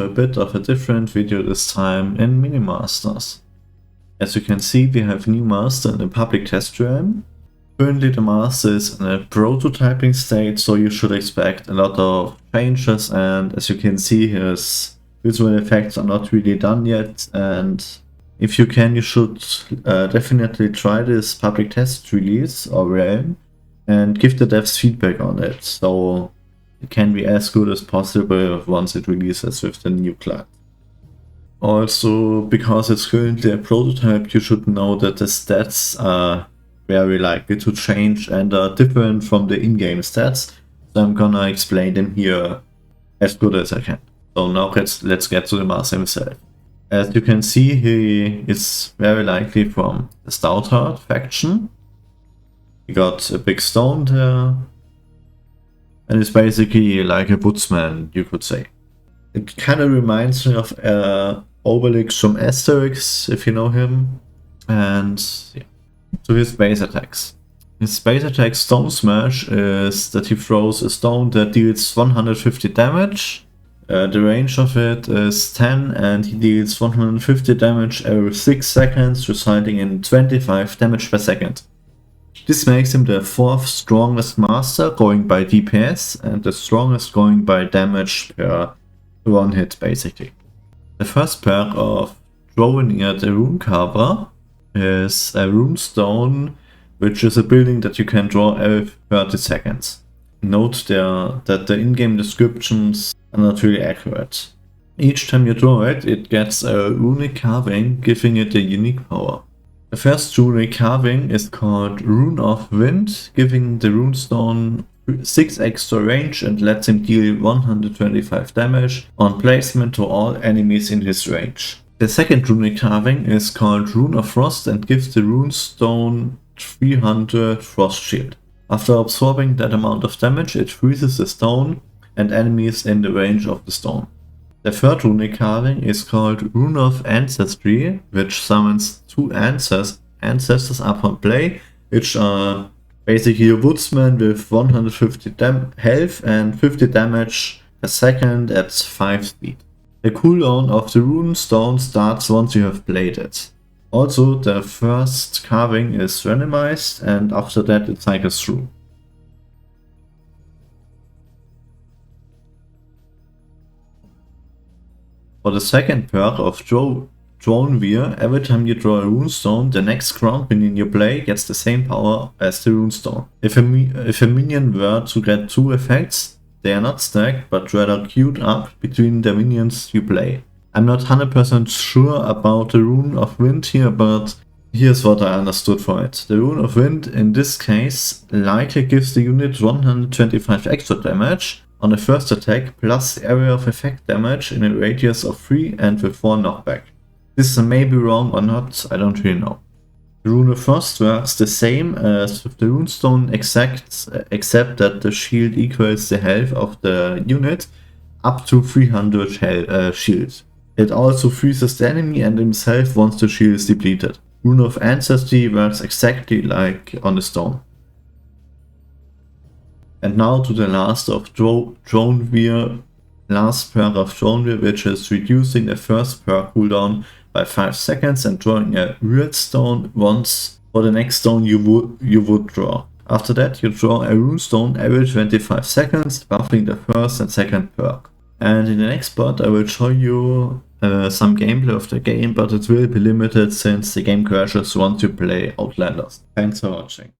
A bit of a different video this time in minionmasters. As you can see, we have new master in the public test realm. Currently the master is in a prototyping state, so you should expect a lot of changes, and as you can see, his visual effects are not really done yet, and if you can, you should definitely try this public test release or realm and give the devs feedback on it, so it can be as good as possible once it releases with the new class. Also, because it's currently a prototype, you should know that the stats are very likely to change and are different from the in-game stats, so I'm gonna explain them here as good as I can. So now let's get to the master himself. As you can see, he is very likely from the Stoutheart faction. He got a big stone there, and it's basically like a woodsman, you could say. It kind of reminds me of Obelix from Asterix, if you know him. And yeah. So his base attacks. His base attack Stone Smash is that he throws a stone that deals 150 damage. The range of it is 10, and he deals 150 damage every 6 seconds, resulting in 25 damage per second. This makes him the 4th strongest master going by DPS and the strongest going by damage per one hit, basically. The first perk of Tronveir The Runecraver is a Rune Stone, which is a building that you can draw every 30 seconds. Note there that the in-game descriptions are not really accurate. Each time you draw it, it gets a runic carving, giving it a unique power. The first runic carving is called Rune of Wind, giving the Rune Stone 6 extra range and lets him deal 125 damage on placement to all enemies in his range. The second runic carving is called Rune of Frost and gives the Rune Stone 300 Frost Shield. After absorbing that amount of damage, it freezes the stone and enemies in the range of the stone. The third runic carving is called Rune of Ancestry, which summons 2 ancestors upon play, which are basically a woodsman with 150 health and 50 damage per second at 5 speed. The cooldown of the Rune Stone starts once you have played it. Also, the first carving is randomized, and after that it cycles through. For the second perk of Tronveir, every time you draw a Rune Stone, the next ground minion you play gets the same power as the Rune Stone. If a minion were to get 2 effects, they are not stacked but rather queued up between the minions you play. I'm not 100% sure about the Rune of Wind here, but here's what I understood for it. The Rune of Wind in this case likely gives the unit 125 extra damage on the first attack, plus area of effect damage in a radius of 3 and with 4 knockback. This may be wrong or not, I don't really know. The Rune of Frost works the same as with the Rune Stone, except that the shield equals the health of the unit up to 300 shield. It also freezes the enemy and himself once the shield is depleted. Rune of Ancestry works exactly like on the stone. And now to the last of Tronveir, last perk of Tronveir, which is reducing the first perk cooldown by 5 seconds and drawing a Rune Stone once for the next stone you would draw. After that you draw a Rune Stone every 25 seconds, buffing the first and second perk. And in the next part I will show you some gameplay of the game, but it will be limited since the game crashes once you play Outlanders. Thanks for watching.